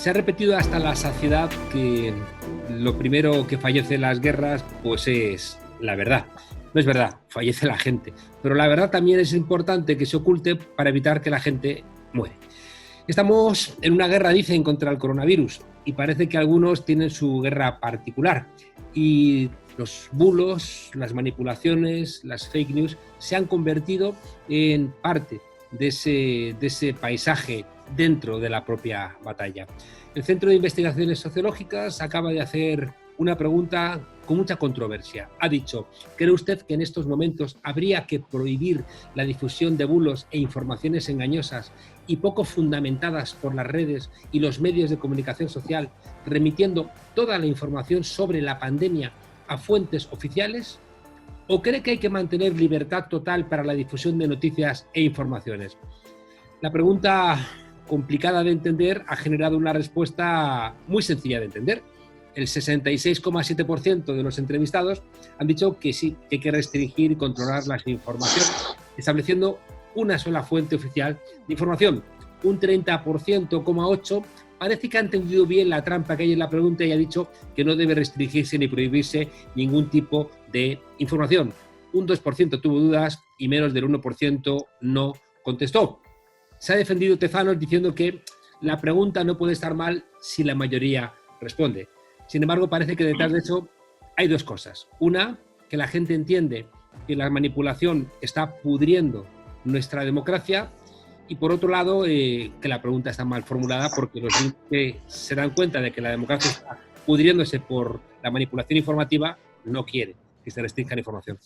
Se ha repetido hasta la saciedad que lo primero que fallece en las guerras pues es la verdad. No es verdad, fallece la gente, pero la verdad también es importante que se oculte para evitar que la gente muere. Estamos en una guerra, dicen, contra el coronavirus y parece que algunos tienen su guerra particular y los bulos, las manipulaciones, las fake news se han convertido en parte de ese paisaje dentro de la propia batalla. El Centro de Investigaciones Sociológicas acaba de hacer una pregunta con mucha controversia. Ha dicho: ¿cree usted que en estos momentos habría que prohibir la difusión de bulos e informaciones engañosas y poco fundamentadas por las redes y los medios de comunicación social, remitiendo toda la información sobre la pandemia a fuentes oficiales? ¿O cree que hay que mantener libertad total para la difusión de noticias e informaciones? La pregunta, complicada de entender, ha generado una respuesta muy sencilla de entender. El 66,7% de los entrevistados han dicho que sí, que hay que restringir y controlar las informaciones, estableciendo una sola fuente oficial de información. Un 30,8% parece que ha entendido bien la trampa que hay en la pregunta y ha dicho que no debe restringirse ni prohibirse ningún tipo de información. Un 2% tuvo dudas y menos del 1% no contestó. Se ha defendido Tezanos diciendo que la pregunta no puede estar mal si la mayoría responde. Sin embargo, parece que detrás de eso hay dos cosas. Una, que la gente entiende que la manipulación está pudriendo nuestra democracia, y por otro lado, que la pregunta está mal formulada porque los que se dan cuenta de que la democracia está pudriéndose por la manipulación informativa no quieren que se restrinja la información.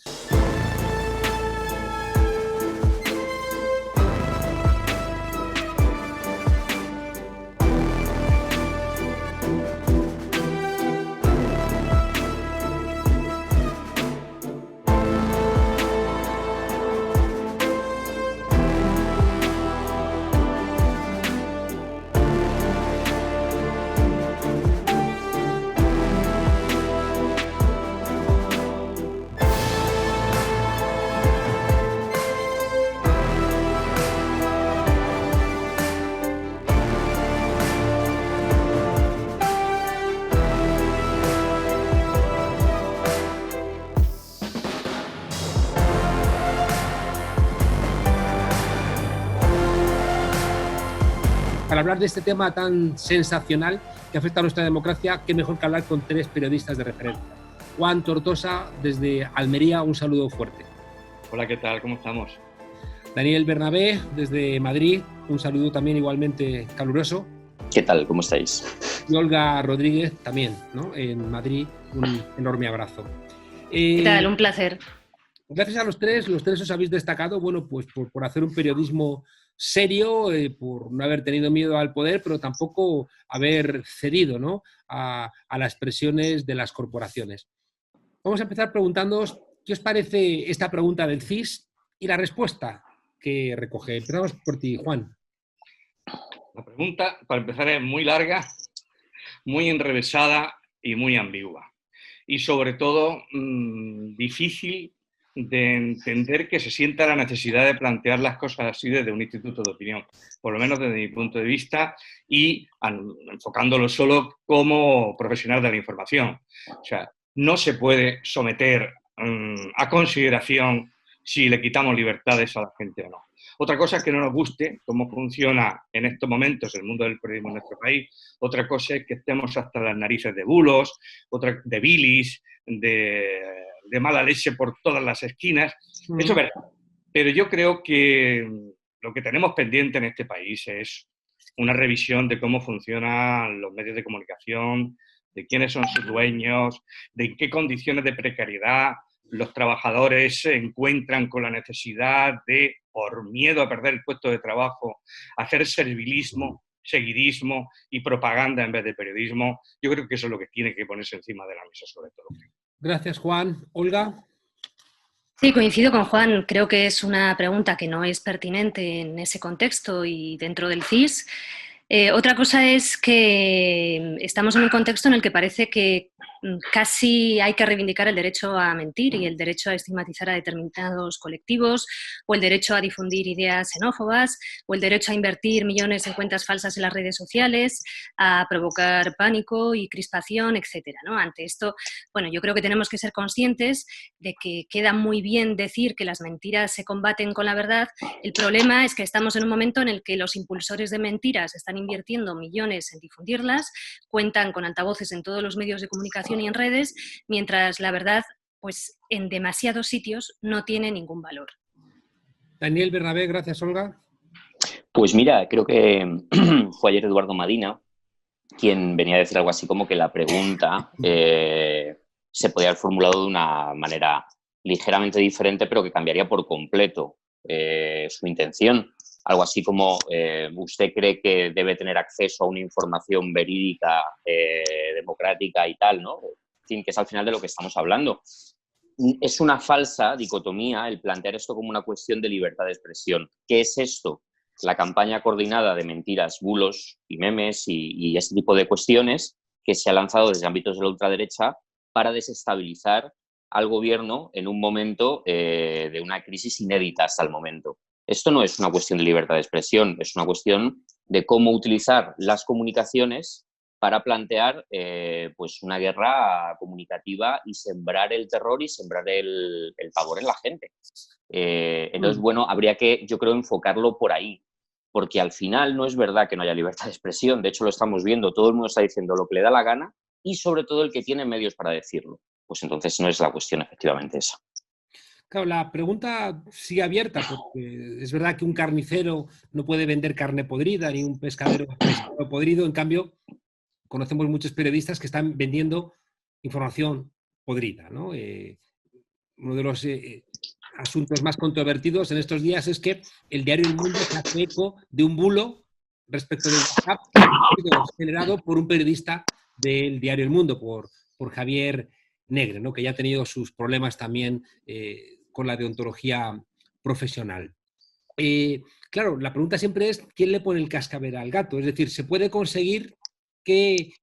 Para hablar de este tema tan sensacional que afecta a nuestra democracia, qué mejor que hablar con tres periodistas de referencia. Juan Tortosa, desde Almería, un saludo fuerte. Hola, ¿qué tal? ¿Cómo estamos? Daniel Bernabé, desde Madrid, un saludo también igualmente caluroso. ¿Qué tal? ¿Cómo estáis? Y Olga Rodríguez, también, ¿no? En Madrid, un enorme abrazo. ¿Qué tal? Un placer. Gracias a los tres os habéis destacado, bueno, pues por hacer un periodismo serio, por no haber tenido miedo al poder, pero tampoco haber cedido, ¿no?, a las presiones de las corporaciones. Vamos a empezar preguntándoos qué os parece esta pregunta del CIS y la respuesta que recoge. Empezamos por ti, Juan. La pregunta, para empezar, es muy larga, muy enrevesada y muy ambigua. Y sobre todo, difícil de entender que se sienta la necesidad de plantear las cosas así desde un instituto de opinión, por lo menos desde mi punto de vista, y enfocándolo solo como profesional de la información. O sea, no se puede someter a consideración si le quitamos libertades a la gente o no. Otra cosa es que no nos guste cómo funciona en estos momentos el mundo del periodismo en nuestro país. Otra cosa es que estemos hasta las narices de bulos, otra de bilis, de mala leche por todas las esquinas. Eso es verdad. Pero yo creo que lo que tenemos pendiente en este país es una revisión de cómo funcionan los medios de comunicación, de quiénes son sus dueños, de en qué condiciones de precariedad los trabajadores se encuentran con la necesidad de, por miedo a perder el puesto de trabajo, hacer servilismo, seguidismo y propaganda en vez de periodismo. Yo creo que eso es lo que tiene que ponerse encima de la mesa, sobre todo. Gracias, Juan. Olga. Sí, coincido con Juan. Creo que es una pregunta que no es pertinente en ese contexto y dentro del CIS. Otra cosa es que estamos en un contexto en el que parece que casi hay que reivindicar el derecho a mentir y el derecho a estigmatizar a determinados colectivos, o el derecho a difundir ideas xenófobas, o el derecho a invertir millones en cuentas falsas en las redes sociales, a provocar pánico y crispación, etcétera, ¿no? Ante esto, bueno, yo creo que tenemos que ser conscientes de que queda muy bien decir que las mentiras se combaten con la verdad. El problema es que estamos en un momento en el que los impulsores de mentiras están invirtiendo millones en difundirlas, cuentan con altavoces en todos los medios de comunicación y en redes, mientras la verdad, pues en demasiados sitios no tiene ningún valor. Daniel Bernabé, gracias, Olga. Pues mira, creo que fue ayer Eduardo Madina quien venía a decir algo así como que la pregunta se podía haber formulado de una manera ligeramente diferente, pero que cambiaría por completo su intención. Algo así como, ¿usted cree que debe tener acceso a una información verídica, democrática y tal, ¿no? En fin, que es al final de lo que estamos hablando. Es una falsa dicotomía el plantear esto como una cuestión de libertad de expresión. ¿Qué es esto? La campaña coordinada de mentiras, bulos y memes y este tipo de cuestiones que se ha lanzado desde ámbitos de la ultraderecha para desestabilizar al gobierno en un momento de una crisis inédita hasta el momento. Esto no es una cuestión de libertad de expresión, es una cuestión de cómo utilizar las comunicaciones para plantear pues una guerra comunicativa y sembrar el terror y sembrar el pavor en la gente. Entonces, bueno, habría que, yo creo, enfocarlo por ahí, porque al final no es verdad que no haya libertad de expresión, de hecho lo estamos viendo, todo el mundo está diciendo lo que le da la gana y sobre todo el que tiene medios para decirlo. Pues entonces no es la cuestión efectivamente esa. Claro, la pregunta sigue abierta, porque es verdad que un carnicero no puede vender carne podrida, ni un pescadero pescado podrido. En cambio, conocemos muchos periodistas que están vendiendo información podrida, ¿no? Uno de los asuntos más controvertidos en estos días es que el diario El Mundo se hace eco de un bulo respecto de WhatsApp generado por un periodista del diario El Mundo, por Javier Negre, ¿no? Que ya ha tenido sus problemas también con la deontología profesional. Claro, la pregunta siempre es ¿quién le pone el cascabel al gato? Es decir, ¿se puede conseguir que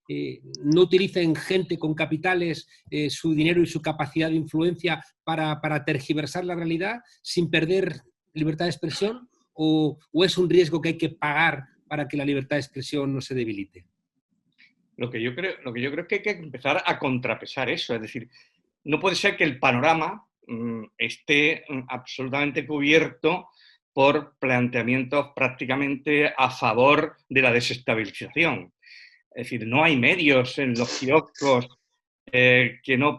no utilicen gente con capitales su dinero y su capacidad de influencia para tergiversar la realidad sin perder libertad de expresión? ¿O es un riesgo que hay que pagar para que la libertad de expresión no se debilite? Lo que yo creo es que hay que empezar a contrapesar eso. Es decir, no puede ser que el panorama esté absolutamente cubierto por planteamientos prácticamente a favor de la desestabilización. Es decir, no hay medios en los kioscos que no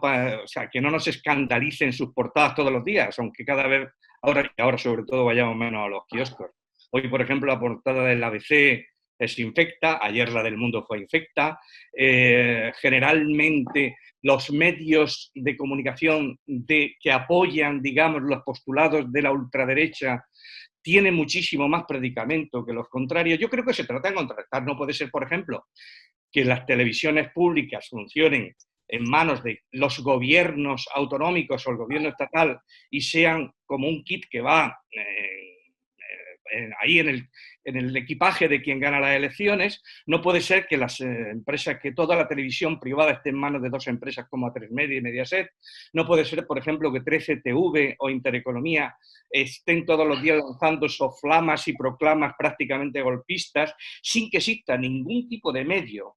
nos escandalicen sus portadas todos los días, aunque cada vez, ahora sobre todo, vayamos menos a los kioscos. Hoy, por ejemplo, la portada del ABC es infecta, ayer la del Mundo fue infecta. Generalmente los medios de comunicación que apoyan, digamos, los postulados de la ultraderecha tienen muchísimo más predicamento que los contrarios. Yo creo que se trata de contrastar. No puede ser, por ejemplo, que las televisiones públicas funcionen en manos de los gobiernos autonómicos o el gobierno estatal y sean como un kit que va ahí en el equipaje de quien gana las elecciones. No puede ser que las empresas, que toda la televisión privada esté en manos de dos empresas como A3Media y Mediaset. No puede ser, por ejemplo, que 13TV o Intereconomía estén todos los días lanzando soflamas y proclamas prácticamente golpistas sin que exista ningún tipo de medio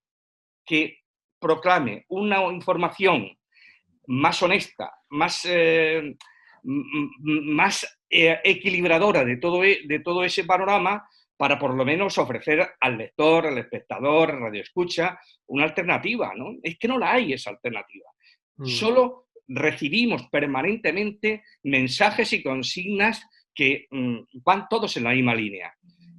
que proclame una información más honesta, más equilibradora de todo ese panorama, para por lo menos ofrecer al lector, al espectador, al radioescucha, una alternativa, ¿no? Es que no la hay esa alternativa. Solo recibimos permanentemente mensajes y consignas que van todos en la misma línea.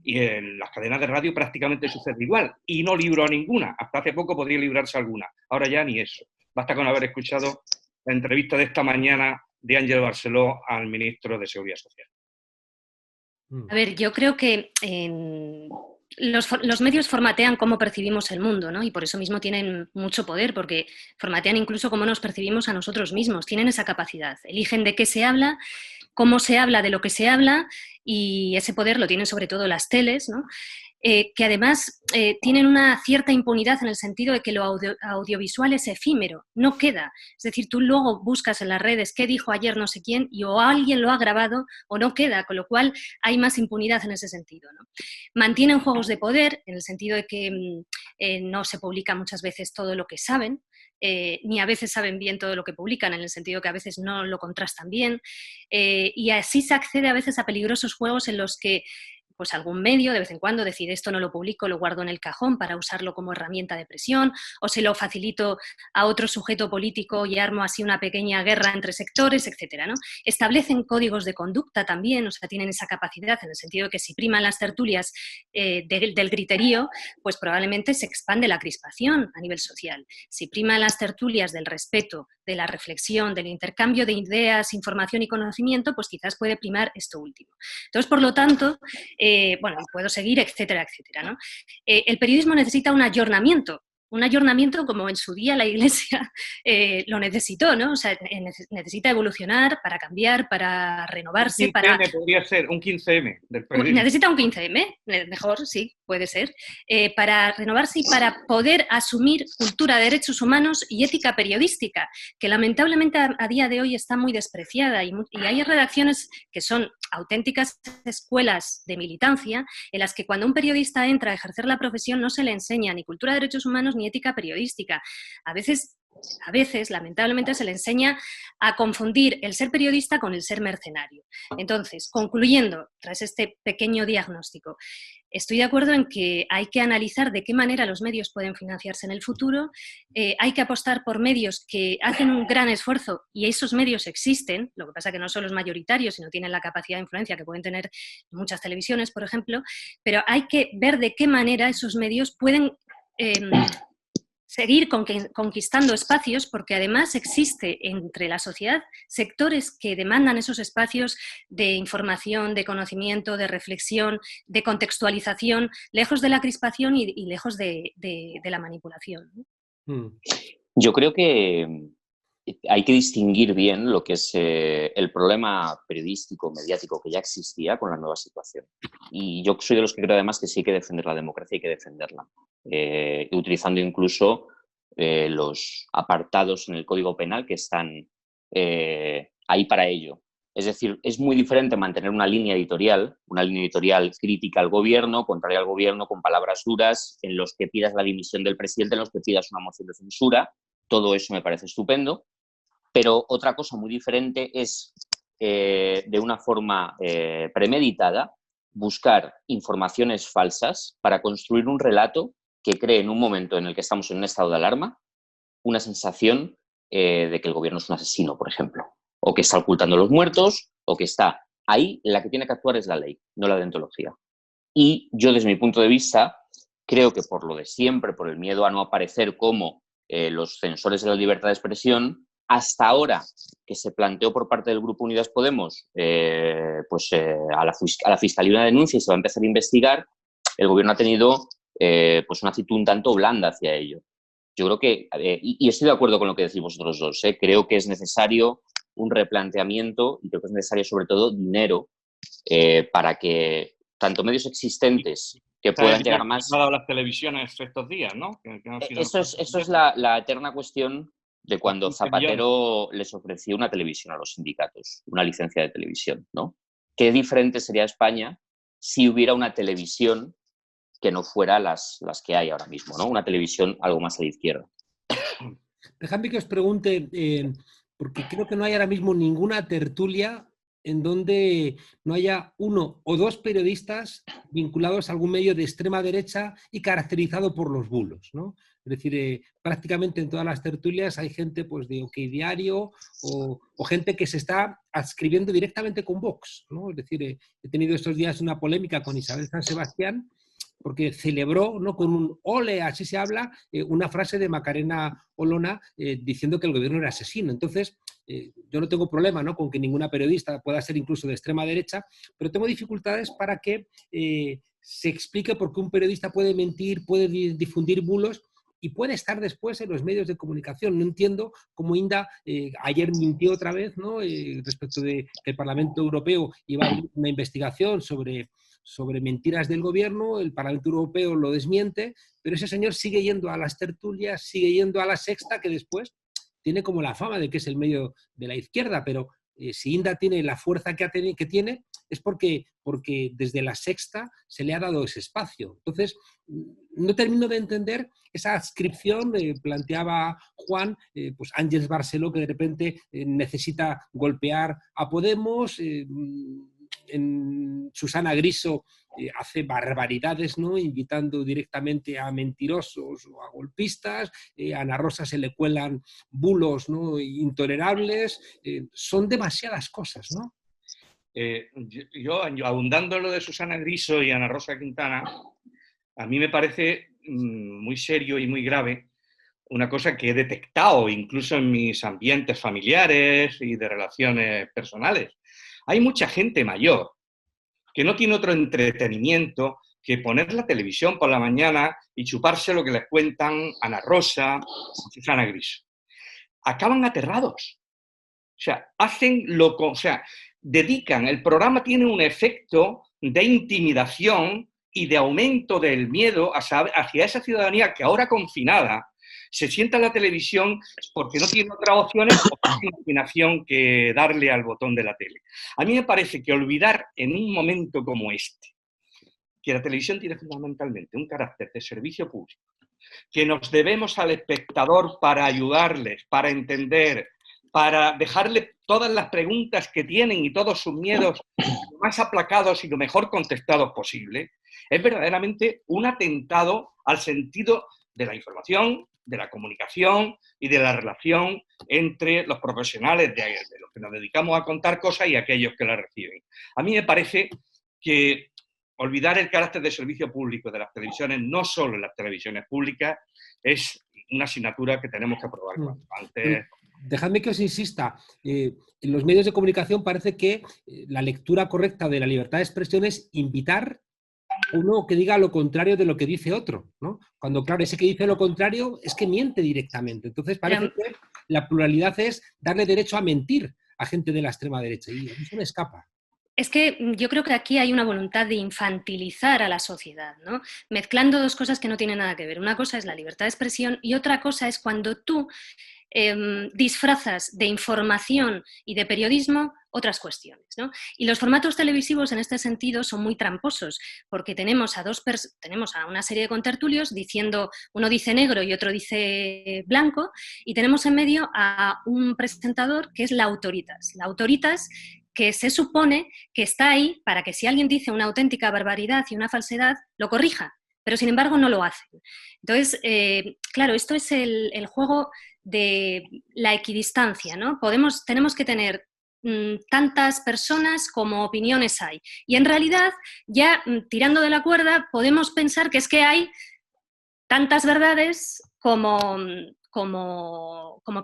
Y en las cadenas de radio prácticamente sucede igual. Y no libro a ninguna. Hasta hace poco podría librarse alguna. Ahora ya ni eso. Basta con haber escuchado la entrevista de esta mañana de Ángel Barceló al ministro de Seguridad Social. A ver, yo creo que los medios formatean cómo percibimos el mundo, ¿no? Y por eso mismo tienen mucho poder, porque formatean incluso cómo nos percibimos a nosotros mismos. Tienen esa capacidad. Eligen de qué se habla cómo se habla de lo que se habla, y ese poder lo tienen sobre todo las teles, ¿no? Que además tienen una cierta impunidad en el sentido de que lo audiovisual es efímero, no queda. Es decir, tú luego buscas en las redes qué dijo ayer no sé quién y o alguien lo ha grabado o no queda, con lo cual hay más impunidad en ese sentido, ¿no? Mantienen juegos de poder en el sentido de que no se publica muchas veces todo lo que saben, ni a veces saben bien todo lo que publican, en el sentido que a veces no lo contrastan bien, y así se accede a veces a peligrosos juegos en los que pues algún medio de vez en cuando decide esto no lo publico, lo guardo en el cajón para usarlo como herramienta de presión, o se lo facilito a otro sujeto político y armo así una pequeña guerra entre sectores, etcétera, ¿no? Establecen códigos de conducta también, o sea, tienen esa capacidad en el sentido de que si priman las tertulias del griterío, pues probablemente se expande la crispación a nivel social. Si priman las tertulias del respeto, de la reflexión, del intercambio de ideas, información y conocimiento, pues quizás puede primar esto último. Entonces, por lo tanto, bueno, puedo seguir, etcétera, etcétera, ¿no? El periodismo necesita un ayornamiento como en su día la Iglesia lo necesitó, ¿no? O sea, necesita evolucionar para cambiar, para renovarse, Un 15M podría ser, un 15M del periodismo. Necesita un 15M, mejor, sí, puede ser, para renovarse y para poder asumir cultura de derechos humanos y ética periodística, que lamentablemente a día de hoy está muy despreciada y hay redacciones que son auténticas escuelas de militancia en las que cuando un periodista entra a ejercer la profesión no se le enseña ni cultura de derechos humanos ni ética periodística. A veces, lamentablemente, se le enseña a confundir el ser periodista con el ser mercenario. Entonces, concluyendo, tras este pequeño diagnóstico, estoy de acuerdo en que hay que analizar de qué manera los medios pueden financiarse en el futuro, hay que apostar por medios que hacen un gran esfuerzo, y esos medios existen, lo que pasa que no son los mayoritarios, sino tienen la capacidad de influencia que pueden tener muchas televisiones, por ejemplo, pero hay que ver de qué manera esos medios pueden seguir conquistando espacios, porque además existe entre la sociedad sectores que demandan esos espacios de información, de conocimiento, de reflexión, de contextualización, lejos de la crispación y lejos de la manipulación, ¿no? Yo creo que hay que distinguir bien lo que es el problema periodístico, mediático que ya existía con la nueva situación. Y yo soy de los que creo además que sí hay que defender la democracia, hay que defenderla. Utilizando incluso los apartados en el Código Penal que están ahí para ello. Es decir, es muy diferente mantener una línea editorial crítica al gobierno, contraria al gobierno, con palabras duras, en los que pidas la dimisión del presidente, en los que pidas una moción de censura. Todo eso me parece estupendo. Pero otra cosa muy diferente es, de una forma premeditada, buscar informaciones falsas para construir un relato que cree en un momento en el que estamos en un estado de alarma una sensación de que el gobierno es un asesino, por ejemplo, o que está ocultando a los muertos, o que está ahí. La que tiene que actuar es la ley, no la deontología. Y yo, desde mi punto de vista, creo que por lo de siempre, por el miedo a no aparecer como los censores de la libertad de expresión, hasta ahora que se planteó por parte del Grupo Unidas Podemos a la Fiscalía una denuncia y se va a empezar a investigar, el gobierno ha tenido pues una actitud un tanto blanda hacia ello. Yo creo que, y estoy de acuerdo con lo que decís vosotros dos, creo que es necesario un replanteamiento y creo que es necesario sobre todo dinero para que tanto medios existentes que puedan llegar más... Han dado las televisiones estos días, ¿no? Eso es la eterna cuestión de cuando Zapatero les ofreció una televisión a los sindicatos, una licencia de televisión, ¿no? Qué diferente sería España si hubiera una televisión que no fuera las que hay ahora mismo, ¿no? Una televisión algo más a la izquierda. Dejadme que os pregunte, porque creo que no hay ahora mismo ninguna tertulia en donde no haya uno o dos periodistas vinculados a algún medio de extrema derecha y caracterizado por los bulos, ¿no? Es decir, prácticamente en todas las tertulias hay gente pues, de OK Diario o gente que se está adscribiendo directamente con Vox, ¿no? Es decir, he tenido estos días una polémica con Isabel San Sebastián porque celebró, ¿no?, con un ole, así se habla, una frase de Macarena Olona diciendo que el gobierno era asesino. Entonces, yo no tengo problema, ¿no?, con que ninguna periodista pueda ser incluso de extrema derecha, pero tengo dificultades para que se explique por qué un periodista puede mentir, puede difundir bulos y puede estar después en los medios de comunicación. No entiendo cómo Inda ayer mintió otra vez, ¿no? Respecto de que el Parlamento Europeo iba a abrir una investigación sobre mentiras del gobierno, el Parlamento Europeo lo desmiente, pero ese señor sigue yendo a las tertulias, sigue yendo a La Sexta, que después tiene como la fama de que es el medio de la izquierda, pero si Inda tiene la fuerza que tiene, es porque desde La Sexta se le ha dado ese espacio. Entonces, no termino de entender esa adscripción, planteaba Juan, pues Ángels Barceló, que de repente necesita golpear a Podemos, en Susana Griso hace barbaridades, ¿no? Invitando directamente a mentirosos o a golpistas, a Ana Rosa se le cuelan bulos, ¿no? Intolerables, son demasiadas cosas, ¿no? Yo, abundando en lo de Susana Griso y Ana Rosa Quintana, a mí me parece muy serio y muy grave una cosa que he detectado incluso en mis ambientes familiares y de relaciones personales. Hay mucha gente mayor que no tiene otro entretenimiento que poner la televisión por la mañana y chuparse lo que les cuentan Ana Rosa o Susana Griso. Acaban aterrados. O sea, dedican, el programa tiene un efecto de intimidación y de aumento del miedo hacia esa ciudadanía que ahora confinada se sienta en la televisión porque no tiene otras opciones o imaginación que darle al botón de la tele. A mí me parece que olvidar en un momento como este que la televisión tiene fundamentalmente un carácter de servicio público, que nos debemos al espectador para ayudarles, para entender, para dejarle todas las preguntas que tienen y todos sus miedos lo más aplacados y lo mejor contestados posible, es verdaderamente un atentado al sentido de la información, de la comunicación y de la relación entre los profesionales de los que nos dedicamos a contar cosas y aquellos que las reciben. A mí me parece que olvidar el carácter de servicio público de las televisiones, no solo en las televisiones públicas, es una asignatura que tenemos que aprobar cuanto antes. Dejadme que os insista, en los medios de comunicación parece que la lectura correcta de la libertad de expresión es invitar uno que diga lo contrario de lo que dice otro, ¿no? Cuando, claro, ese que dice lo contrario es que miente directamente. Entonces parece que la pluralidad es darle derecho a mentir a gente de la extrema derecha y eso me escapa. Es que yo creo que aquí hay una voluntad de infantilizar a la sociedad, ¿no? Mezclando dos cosas que no tienen nada que ver. Una cosa es la libertad de expresión y otra cosa es cuando tú disfrazas de información y de periodismo otras cuestiones, ¿no? Y los formatos televisivos en este sentido son muy tramposos, porque tenemos a una serie de contertulios diciendo, uno dice negro y otro dice blanco, y tenemos en medio a un presentador que es la autoritas que se supone que está ahí para que si alguien dice una auténtica barbaridad y una falsedad, lo corrija, pero sin embargo no lo hacen. Entonces, claro, esto es el juego de la equidistancia, ¿no? Tenemos que tener tantas personas como opiniones hay. Y en realidad, ya tirando de la cuerda, podemos pensar que es que hay tantas verdades como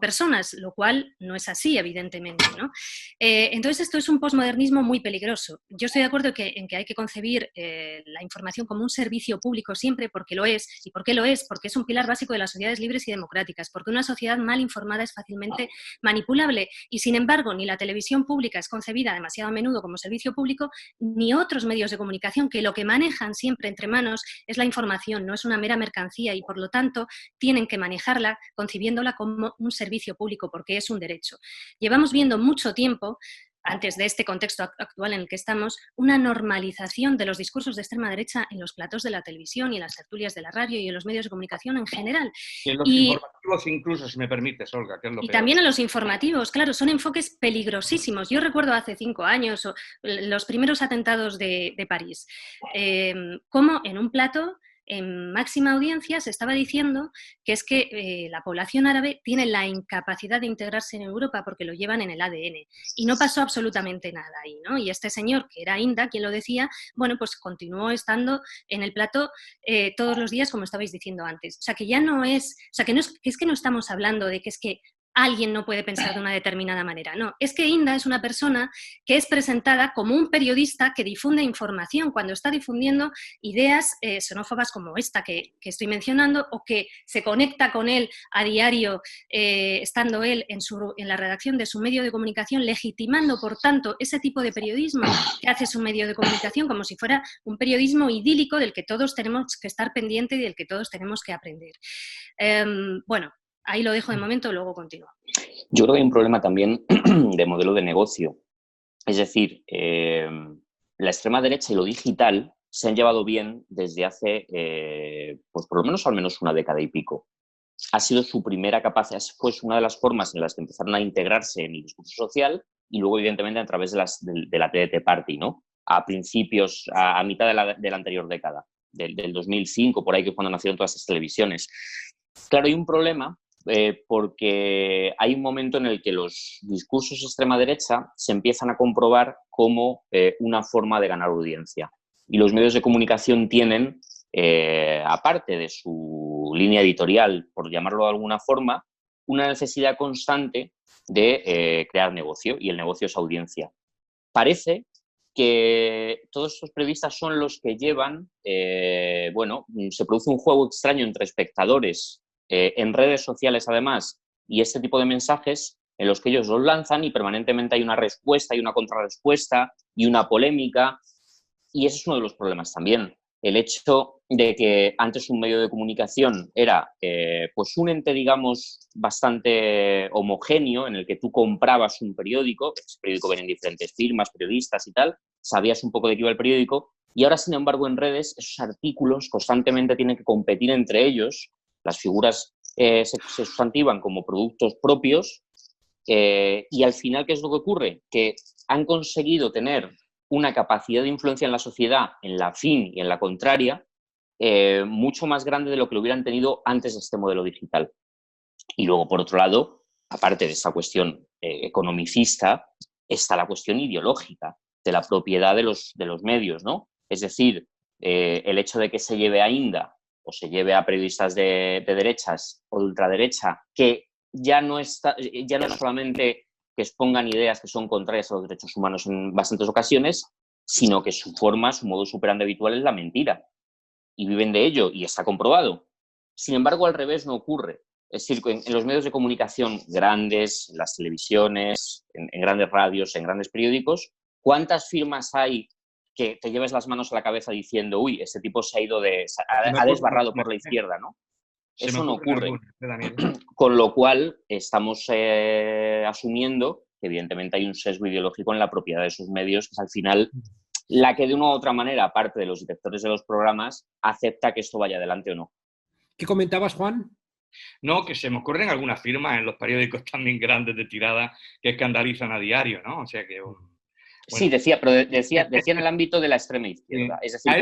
personas, lo cual no es así, evidentemente, ¿no? Entonces, esto es un posmodernismo muy peligroso. Yo estoy de acuerdo en que hay que concebir la información como un servicio público siempre, porque lo es. ¿Y por qué lo es? Porque es un pilar básico de las sociedades libres y democráticas, porque una sociedad mal informada es fácilmente manipulable y, sin embargo, ni la televisión pública es concebida demasiado a menudo como servicio público, ni otros medios de comunicación que lo que manejan siempre entre manos es la información, no es una mera mercancía y, por lo tanto, tienen que manejarla concibiéndola como un servicio público, porque es un derecho. Llevamos viendo mucho tiempo, antes de este contexto actual en el que estamos, una normalización de los discursos de extrema derecha en los platós de la televisión y en las tertulias de la radio y en los medios de comunicación en general. Y en los informativos incluso, si me permites, Olga, que es lo peor. También en los informativos, claro, son enfoques peligrosísimos. Yo recuerdo hace 5 años, los primeros atentados de París, cómo en un plató en máxima audiencia se estaba diciendo que es que la población árabe tiene la incapacidad de integrarse en Europa porque lo llevan en el ADN. Y no pasó absolutamente nada ahí, ¿no? Y este señor, que era Inda, quien lo decía, bueno, pues continuó estando en el plató todos los días, como estabais diciendo antes. O sea, que ya no es... O sea, que, no es que no estamos hablando de que es que alguien no puede pensar de una determinada manera. No, es que Inda es una persona que es presentada como un periodista que difunde información cuando está difundiendo ideas xenófobas como esta que estoy mencionando, o que se conecta con él a diario, estando él en la redacción de su medio de comunicación, legitimando, por tanto, ese tipo de periodismo que hace su medio de comunicación como si fuera un periodismo idílico del que todos tenemos que estar pendientes y del que todos tenemos que aprender. Bueno, ahí lo dejo de momento, luego continúo. Yo creo que hay un problema también de modelo de negocio. Es decir, la extrema derecha y lo digital se han llevado bien desde hace, pues por lo menos una década y pico. Ha sido su primera capacidad, fue una de las formas en las que empezaron a integrarse en el discurso social, y luego, evidentemente, a través de la TDT Party, ¿no? A principios, a mitad de la anterior década, del 2005, por ahí, que es cuando nacieron todas las televisiones. Claro, hay un problema porque hay un momento en el que los discursos de extrema derecha se empiezan a comprobar como una forma de ganar audiencia. Y los medios de comunicación tienen, aparte de su línea editorial, por llamarlo de alguna forma, una necesidad constante de crear negocio, y el negocio es audiencia. Parece que todos estos periodistas son los que llevan, se produce un juego extraño entre espectadores en redes sociales, además, y este tipo de mensajes en los que ellos los lanzan y permanentemente hay una respuesta y una contrarrespuesta y una polémica, y ese es uno de los problemas también. El hecho de que antes un medio de comunicación era pues un ente, digamos, bastante homogéneo, en el que tú comprabas un periódico, ese periódico venía en diferentes firmas, periodistas y tal, sabías un poco de qué iba el periódico, y ahora, sin embargo, en redes esos artículos constantemente tienen que competir entre ellos. Las figuras se sustantivan como productos propios, y al final, ¿qué es lo que ocurre? Que han conseguido tener una capacidad de influencia en la sociedad, en la afín y en la contraria, mucho más grande de lo que lo hubieran tenido antes de este modelo digital. Y luego, por otro lado, aparte de esta cuestión economicista, está la cuestión ideológica de la propiedad de los medios, ¿no? Es decir, el hecho de que se lleve a Inda o se lleve a periodistas de derechas o de ultraderecha, que ya no es solamente que expongan ideas que son contrarias a los derechos humanos en bastantes ocasiones, sino que su modus operandi habitual es la mentira. Y viven de ello, y está comprobado. Sin embargo, al revés no ocurre. Es decir, en los medios de comunicación grandes, en las televisiones, en grandes radios, en grandes periódicos, ¿cuántas firmas hay que te lleves las manos a la cabeza diciendo, uy, este tipo ha desbarrado por la izquierda, ¿no? Eso no ocurre. Con lo cual, estamos asumiendo que evidentemente hay un sesgo ideológico en la propiedad de esos medios, que es al final la que de una u otra manera, aparte de los directores de los programas, acepta que esto vaya adelante o no. ¿Qué comentabas, Juan? No, que se me ocurren algunas firmas en los periódicos también grandes de tirada que escandalizan a diario, ¿no? O sea que... Bueno. Sí, decía en el ámbito de la extrema izquierda. Es decir,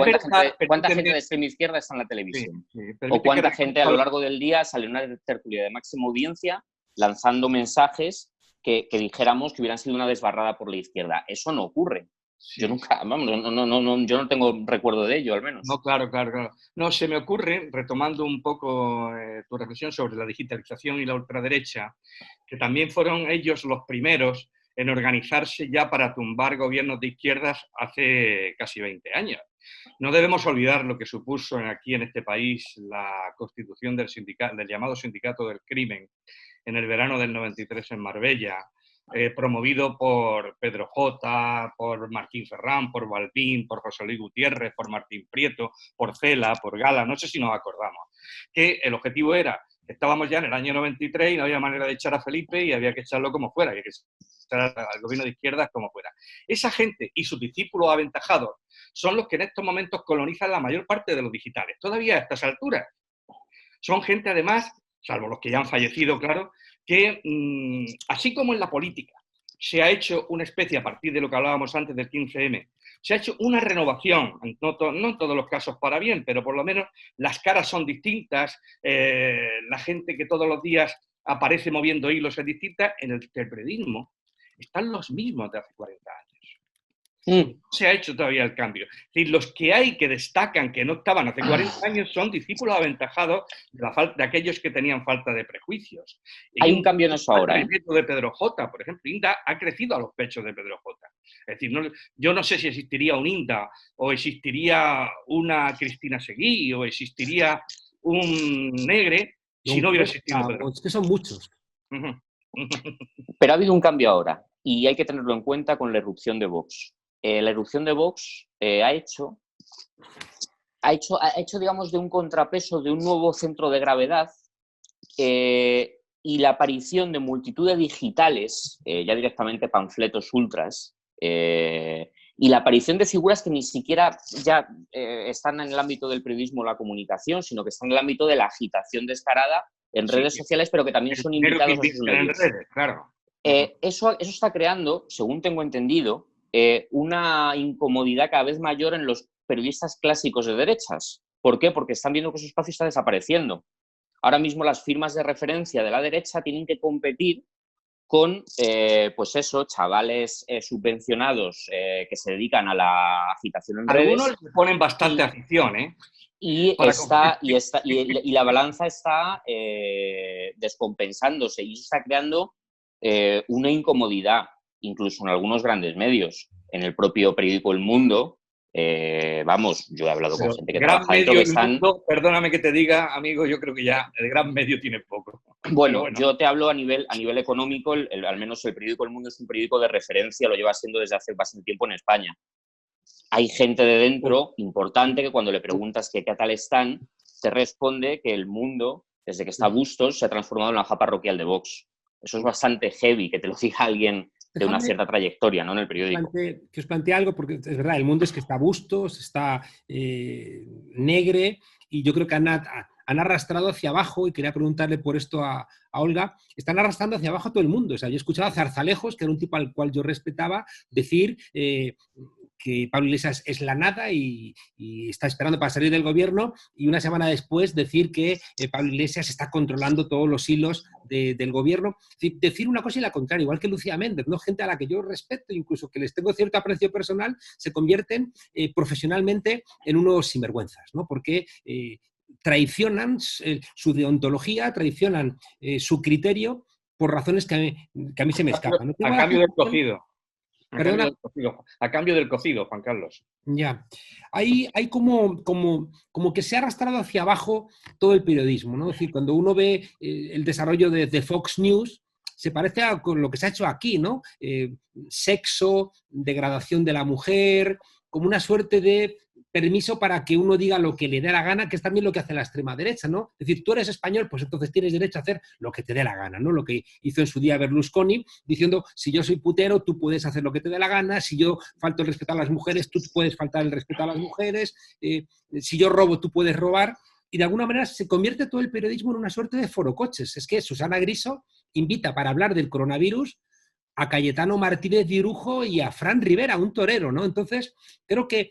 ¿cuánta gente de extrema izquierda está en la televisión? Sí, o cuánta gente a lo largo del día sale en una tertulia de máxima audiencia lanzando mensajes que dijéramos que hubieran sido una desbarrada por la izquierda. Eso no ocurre. Sí. Yo nunca, yo no tengo recuerdo de ello, al menos. No, claro. No, se me ocurre, retomando un poco tu reflexión sobre la digitalización y la ultraderecha, que también fueron ellos los primeros en organizarse ya para tumbar gobiernos de izquierdas hace casi 20 años. No debemos olvidar lo que supuso aquí en este país la constitución del llamado Sindicato del Crimen en el verano del 93 en Marbella, promovido por Pedro J., por Martín Ferrán, por Balbín, por José Luis Gutiérrez, por Martín Prieto, por Cela, por Gala, no sé si nos acordamos, que el objetivo era, estábamos ya en el año 93 y no había manera de echar a Felipe y había que echarlo como fuera, había que echar al gobierno de izquierdas como fuera. Esa gente y sus discípulos aventajados son los que en estos momentos colonizan la mayor parte de los digitales, todavía a estas alturas. Son gente, además, salvo los que ya han fallecido, claro, que así como en la política se ha hecho una especie, a partir de lo que hablábamos antes del 15M, se ha hecho una renovación, no en todos los casos para bien, pero por lo menos las caras son distintas, la gente que todos los días aparece moviendo hilos es distinta. En el periodismo están los mismos de hace 40 años. Mm. Se ha hecho todavía el cambio. Es decir, los que hay que destacan, que no estaban hace 40 años, son discípulos aventajados de aquellos que tenían falta de prejuicios. Hay un cambio en eso ahora, ¿eh? El método de Pedro J, por ejemplo, Inda ha crecido a los pechos de Pedro J. Es decir, yo no sé si existiría un Inda, o existiría una Cristina Seguí, o existiría un Negre, si no hubiera existido Pedro J. Es que son muchos. Pero ha habido un cambio ahora, y hay que tenerlo en cuenta con la irrupción de Vox. La irrupción de Vox ha hecho, digamos, de un contrapeso, de un nuevo centro de gravedad, y la aparición de multitud de digitales, ya directamente panfletos ultras, y la aparición de figuras que ni siquiera ya están en el ámbito del periodismo o la comunicación, sino que están en el ámbito de la agitación descarada en redes sociales, pero que también son invitados a sus medios. Claro. Eso está creando, según tengo entendido, una incomodidad cada vez mayor en los periodistas clásicos de derechas. ¿Por qué? Porque están viendo que su espacio está desapareciendo. Ahora mismo las firmas de referencia de la derecha tienen que competir con, pues eso, chavales subvencionados que se dedican a la agitación en redes. Algunos le ponen bastante afición, ¿eh? Y la balanza está descompensándose y eso está creando una incomodidad, incluso en algunos grandes medios. En el propio periódico El Mundo, vamos, yo he hablado con gente que trabaja dentro que están... Mundo, perdóname que te diga, amigo, yo creo que ya el gran medio tiene poco. Bueno, yo te hablo a nivel económico, al menos el periódico El Mundo es un periódico de referencia, lo lleva siendo desde hace bastante tiempo en España. Hay gente de dentro importante que cuando le preguntas qué tal están, te responde que El Mundo, desde que está Bustos, se ha transformado en la hoja parroquial de Vox. Eso es bastante heavy, que te lo diga alguien de una cierta trayectoria, ¿no? En el periódico. Que os plantee algo, porque es verdad, El Mundo es que está Bustos, está Negre, y yo creo que han arrastrado hacia abajo, y quería preguntarle por esto a Olga, están arrastrando hacia abajo a todo el mundo. O sea, yo he escuchado a Zarzalejos, que era un tipo al cual yo respetaba, decir que Pablo Iglesias es la nada y está esperando para salir del gobierno, y una semana después decir que Pablo Iglesias está controlando todos los hilos del gobierno. Decir una cosa y la contraria, igual que Lucía Méndez, ¿no? Gente a la que yo respeto, incluso que les tengo cierto aprecio personal, se convierten profesionalmente en unos sinvergüenzas, ¿no? Porque traicionan su deontología, traicionan su criterio por razones que a mí se me escapan. ¿No? A cambio del cocido. Perdona. A cambio del cocido, Juan Carlos. Ya. Hay como que se ha arrastrado hacia abajo todo el periodismo, ¿no? Es decir, cuando uno ve el desarrollo de Fox News, se parece a lo que se ha hecho aquí, ¿no? Sexo, degradación de la mujer, como una suerte de permiso para que uno diga lo que le dé la gana, que es también lo que hace la extrema derecha, ¿no? Es decir, tú eres español, pues entonces tienes derecho a hacer lo que te dé la gana, ¿no? Lo que hizo en su día Berlusconi, diciendo, si yo soy putero, tú puedes hacer lo que te dé la gana, si yo falto el respeto a las mujeres, tú puedes faltar el respeto a las mujeres, si yo robo, tú puedes robar, y de alguna manera se convierte todo el periodismo en una suerte de forocoches. Es que Susana Griso invita para hablar del coronavirus a Cayetano Martínez de Irujo y a Fran Rivera, un torero, ¿no? Entonces, creo que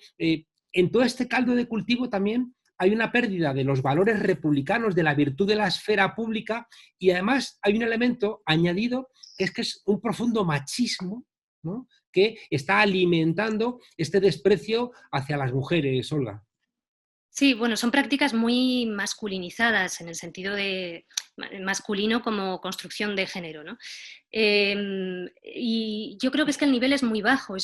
en todo este caldo de cultivo también hay una pérdida de los valores republicanos, de la virtud de la esfera pública, y además hay un elemento añadido que es un profundo machismo, ¿no? Que está alimentando este desprecio hacia las mujeres, Olga. Sí, bueno, son prácticas muy masculinizadas en el sentido de masculino como construcción de género, ¿no? Y yo creo que es que el nivel es muy bajo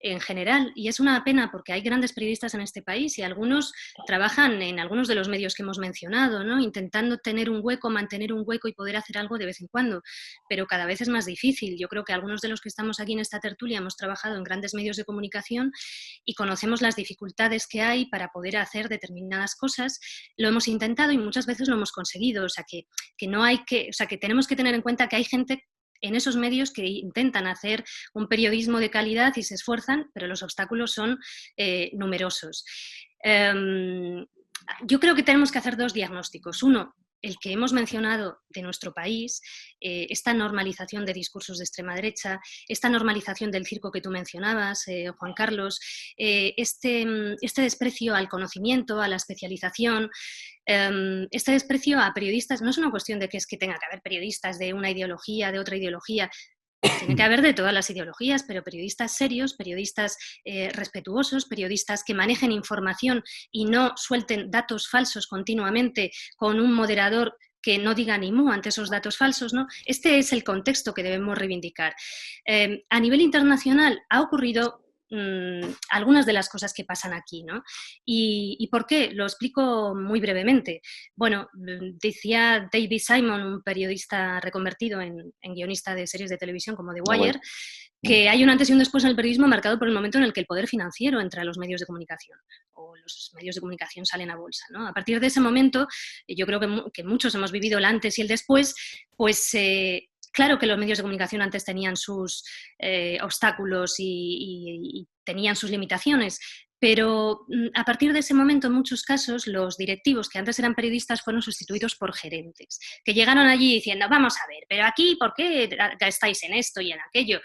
en general, y es una pena porque hay grandes periodistas en este país y algunos trabajan en algunos de los medios que hemos mencionado, ¿no? Intentando tener un hueco, mantener un hueco y poder hacer algo de vez en cuando, pero cada vez es más difícil. Yo creo que algunos de los que estamos aquí en esta tertulia hemos trabajado en grandes medios de comunicación y conocemos las dificultades que hay para poder hacer determinadas cosas. Lo hemos intentado y muchas veces lo hemos conseguido, o sea que tenemos que tener en cuenta que hay gente en esos medios que intentan hacer un periodismo de calidad y se esfuerzan, pero los obstáculos son numerosos. Yo creo que tenemos que hacer dos diagnósticos. Uno, el que hemos mencionado de nuestro país, esta normalización de discursos de extrema derecha, esta normalización del circo que tú mencionabas, Juan Carlos, este desprecio al conocimiento, a la especialización, este desprecio a periodistas. No es una cuestión de que es que tenga que haber periodistas de una ideología, de otra ideología. Tiene que haber de todas las ideologías, pero periodistas serios, periodistas respetuosos, periodistas que manejen información y no suelten datos falsos continuamente con un moderador que no diga ni mu ante esos datos falsos, ¿no? Este es el contexto que debemos reivindicar. A nivel internacional ha ocurrido algunas de las cosas que pasan aquí, ¿no? ¿Y por qué? Lo explico muy brevemente. Bueno, decía David Simon, un periodista reconvertido en guionista de series de televisión como The Wire, que hay un antes y un después en el periodismo marcado por el momento en el que el poder financiero entra a los medios de comunicación o los medios de comunicación salen a bolsa, ¿no? A partir de ese momento, yo creo que muchos hemos vivido el antes y el después, pues claro que los medios de comunicación antes tenían sus obstáculos y tenían sus limitaciones, pero a partir de ese momento, en muchos casos, los directivos que antes eran periodistas fueron sustituidos por gerentes, que llegaron allí diciendo, vamos a ver, pero aquí, ¿por qué estáis en esto y en aquello?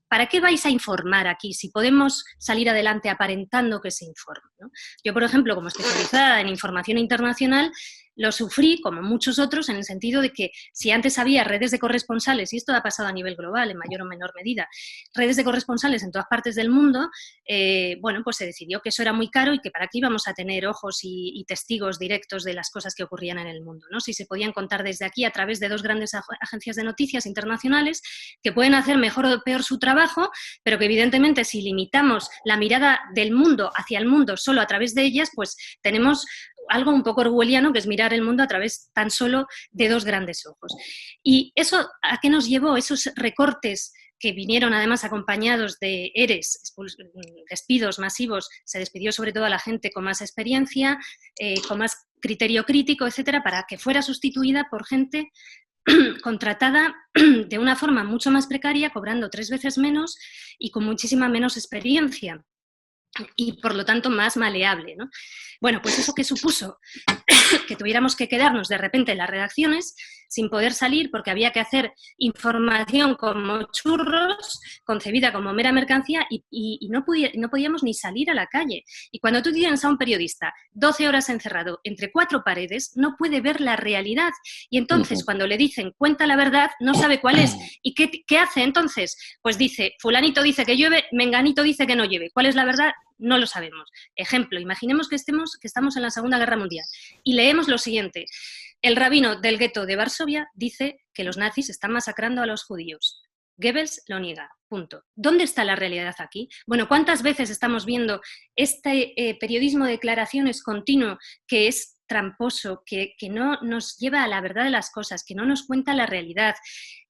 ¿Para qué vais a informar aquí si podemos salir adelante aparentando que se informa, ¿no? Yo, por ejemplo, como especializada en información internacional, lo sufrí, como muchos otros, en el sentido de que si antes había redes de corresponsales, y esto ha pasado a nivel global en mayor o menor medida, redes de corresponsales en todas partes del mundo, bueno, pues se decidió que eso era muy caro y que para qué íbamos a tener ojos y testigos directos de las cosas que ocurrían en el mundo, ¿no? Si se podían contar desde aquí a través de dos grandes agencias de noticias internacionales que pueden hacer mejor o peor su trabajo, pero que evidentemente si limitamos la mirada del mundo hacia el mundo solo a través de ellas, pues tenemos algo un poco orwelliano, que es mirar el mundo a través tan solo de dos grandes ojos. ¿Y eso a qué nos llevó? Esos recortes que vinieron además acompañados de ERES, despidos masivos, se despidió sobre todo a la gente con más experiencia, con más criterio crítico, etcétera, para que fuera sustituida por gente contratada de una forma mucho más precaria, cobrando 3 veces menos y con muchísima menos experiencia y por lo tanto más maleable, ¿no? Bueno, pues eso que supuso que tuviéramos que quedarnos de repente en las redacciones sin poder salir porque había que hacer información como churros, concebida como mera mercancía y no podíamos ni salir a la calle. Y cuando tú tienes a un periodista 12 horas encerrado entre 4 paredes, no puede ver la realidad. Y entonces cuando le dicen cuenta la verdad, no sabe cuál es. ¿Y qué hace entonces? Pues dice, fulanito dice que llueve, menganito dice que no llueve. ¿Cuál es la verdad? No lo sabemos. Ejemplo, imaginemos que estamos en la Segunda Guerra Mundial y leemos lo siguiente. El rabino del gueto de Varsovia dice que los nazis están masacrando a los judíos. Goebbels lo niega. Punto. ¿Dónde está la realidad aquí? Bueno, ¿cuántas veces estamos viendo este periodismo de declaraciones continuo que es tramposo, que no nos lleva a la verdad de las cosas, que no nos cuenta la realidad,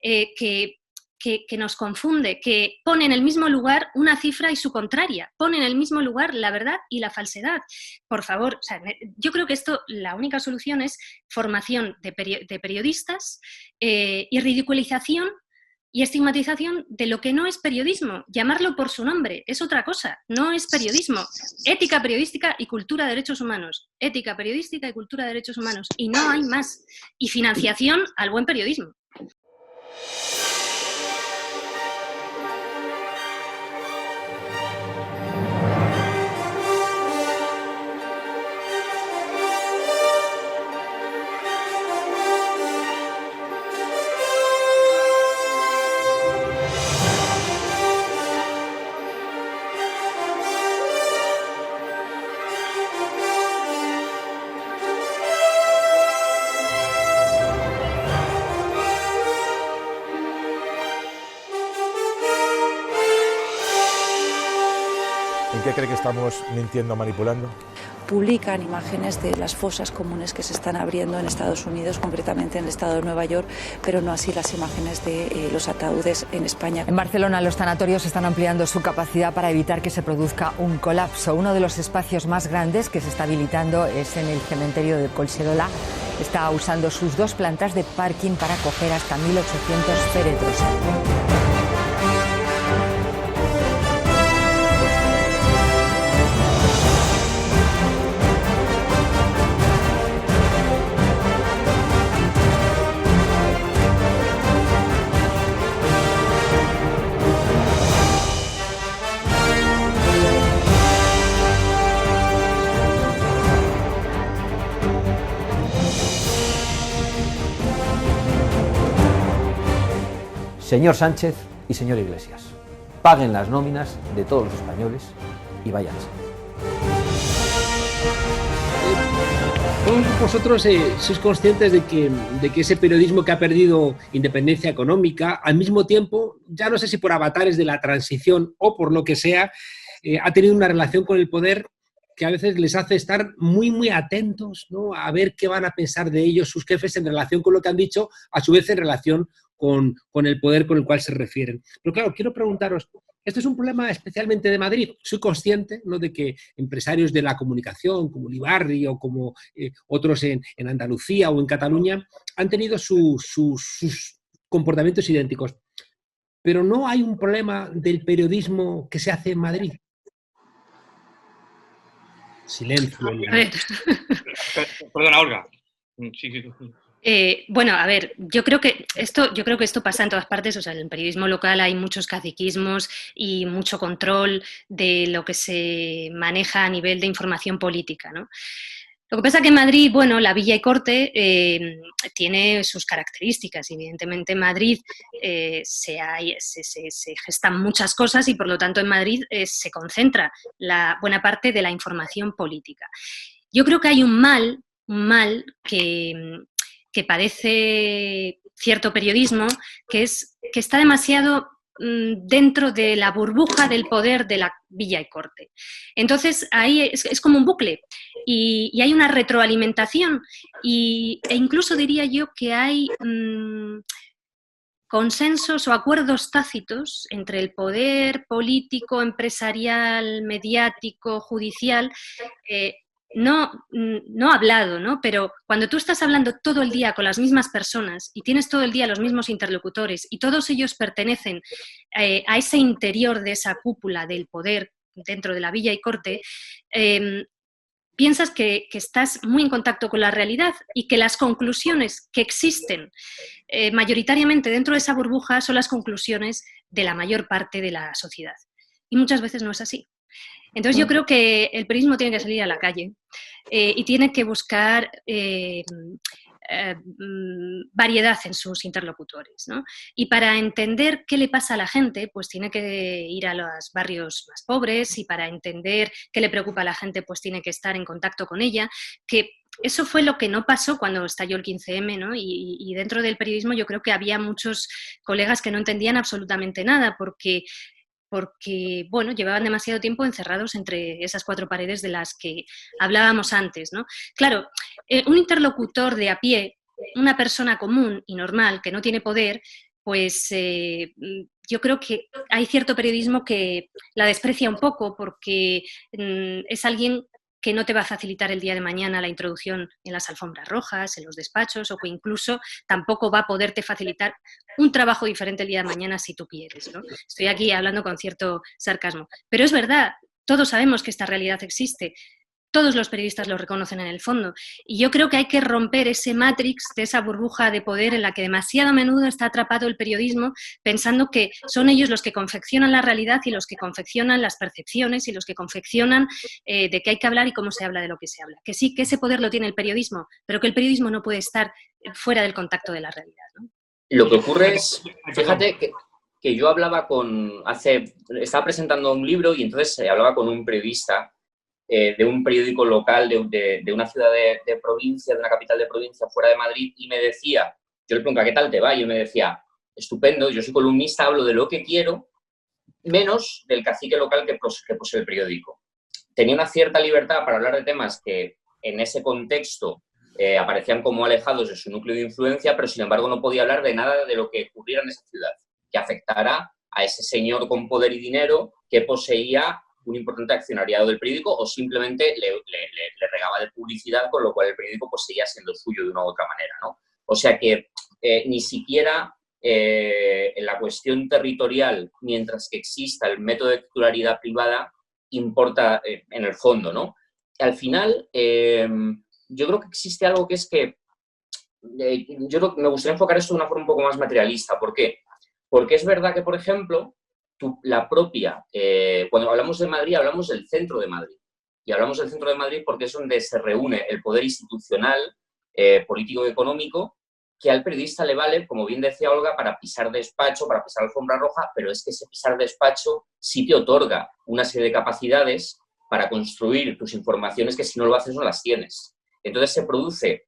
que nos confunde, que pone en el mismo lugar una cifra y su contraria, pone en el mismo lugar la verdad y la falsedad? Por favor, o sea, yo creo que esto, la única solución es formación de periodistas y ridiculización y estigmatización de lo que no es periodismo. Llamarlo por su nombre es otra cosa, no es periodismo. Ética periodística y cultura de derechos humanos. Ética periodística y cultura de derechos humanos. Y no hay más. Y financiación al buen periodismo. ¿En qué cree que estamos mintiendo, manipulando? Publican imágenes de las fosas comunes que se están abriendo en Estados Unidos, concretamente en el estado de Nueva York, pero no así las imágenes de los ataúdes en España. En Barcelona, los tanatorios están ampliando su capacidad para evitar que se produzca un colapso. Uno de los espacios más grandes que se está habilitando es en el cementerio de Collserola. Está usando sus 2 plantas de parking para acoger hasta 1.800 féretros. Señor Sánchez, Y señor Iglesias, paguen las nóminas de todos los españoles y váyanse. Vosotros sois conscientes de que ese periodismo que ha perdido independencia económica, al mismo tiempo, ya no sé si por avatares de la transición o por lo que sea, ha tenido una relación con el poder que a veces les hace estar muy, muy atentos, ¿no?, a ver qué van a pensar de ellos sus jefes en relación con lo que han dicho, a su vez en relación con el poder con el cual se refieren. Pero claro, quiero preguntaros, ¿esto es un problema especialmente de Madrid? Soy consciente, ¿no?, de que empresarios de la comunicación, como Ulibarri o como otros en Andalucía o en Cataluña, han tenido sus comportamientos idénticos. Pero ¿no hay un problema del periodismo que se hace en Madrid? Silencio. A ver. Perdona, Olga. Sí. Bueno, a ver, yo creo que esto pasa en todas partes. O sea, en el periodismo local hay muchos caciquismos y mucho control de lo que se maneja a nivel de información política, ¿no? Lo que pasa es que en Madrid, bueno, la Villa y Corte tiene sus características. Evidentemente en Madrid se gestan muchas cosas y por lo tanto en Madrid se concentra la buena parte de la información política. Yo creo que hay un mal que padece cierto periodismo, que está demasiado dentro de la burbuja del poder de la Villa y Corte. Entonces, ahí es como un bucle y hay una retroalimentación e incluso diría yo que hay consensos o acuerdos tácitos entre el poder político, empresarial, mediático, judicial, no hablado, ¿no? Pero cuando tú estás hablando todo el día con las mismas personas y tienes todo el día los mismos interlocutores y todos ellos pertenecen a ese interior de esa cúpula del poder dentro de la Villa y Corte, piensas que estás muy en contacto con la realidad y que las conclusiones que existen mayoritariamente dentro de esa burbuja son las conclusiones de la mayor parte de la sociedad. Y muchas veces no es así. Entonces yo creo que el periodismo tiene que salir a la calle y tiene que buscar variedad en sus interlocutores, ¿no? Y para entender qué le pasa a la gente, pues tiene que ir a los barrios más pobres, y para entender qué le preocupa a la gente, pues tiene que estar en contacto con ella, que eso fue lo que no pasó cuando estalló el 15M, ¿no? Y dentro del periodismo yo creo que había muchos colegas que no entendían absolutamente nada, porque bueno, llevaban demasiado tiempo encerrados entre esas cuatro paredes de las que hablábamos antes, ¿no? Claro, un interlocutor de a pie, una persona común y normal que no tiene poder, pues yo creo que hay cierto periodismo que la desprecia un poco porque es alguien que no te va a facilitar el día de mañana la introducción en las alfombras rojas, en los despachos, o que incluso tampoco va a poderte facilitar un trabajo diferente el día de mañana si tú quieres, ¿no? Estoy aquí hablando con cierto sarcasmo. Pero es verdad, todos sabemos que esta realidad existe. Todos los periodistas lo reconocen en el fondo. Y yo creo que hay que romper ese matrix de esa burbuja de poder en la que demasiado a menudo está atrapado el periodismo, pensando que son ellos los que confeccionan la realidad y los que confeccionan las percepciones y los que confeccionan de qué hay que hablar y cómo se habla de lo que se habla. Que sí, que ese poder lo tiene el periodismo, pero que el periodismo no puede estar fuera del contacto de la realidad, ¿no? Lo que ocurre es, fíjate que yo hablaba estaba presentando un libro y entonces hablaba con un periodista de un periódico local de una ciudad de provincia, de una capital de provincia fuera de Madrid, y me decía, yo le preguntaba, ¿qué tal te va? Y él me decía, estupendo, yo soy columnista, hablo de lo que quiero, menos del cacique local que posee el periódico. Tenía una cierta libertad para hablar de temas que en ese contexto aparecían como alejados de su núcleo de influencia, pero sin embargo no podía hablar de nada de lo que ocurriera en esa ciudad, que afectara a ese señor con poder y dinero que poseía un importante accionariado del periódico o simplemente le regaba de publicidad, con lo cual el periódico pues seguía siendo suyo de una u otra manera, ¿no? O sea que ni siquiera en la cuestión territorial, mientras que exista el método de titularidad privada, importa en el fondo, ¿no? Al final, yo creo que existe algo que es que me gustaría enfocar esto de una forma un poco más materialista. ¿Por qué? Porque es verdad que, por ejemplo, cuando hablamos de Madrid, hablamos del centro de Madrid. Y hablamos del centro de Madrid porque es donde se reúne el poder institucional, político y económico que al periodista le vale, como bien decía Olga, para pisar despacho, para pisar alfombra roja, pero es que ese pisar despacho sí te otorga una serie de capacidades para construir tus informaciones que si no lo haces no las tienes. Entonces se produce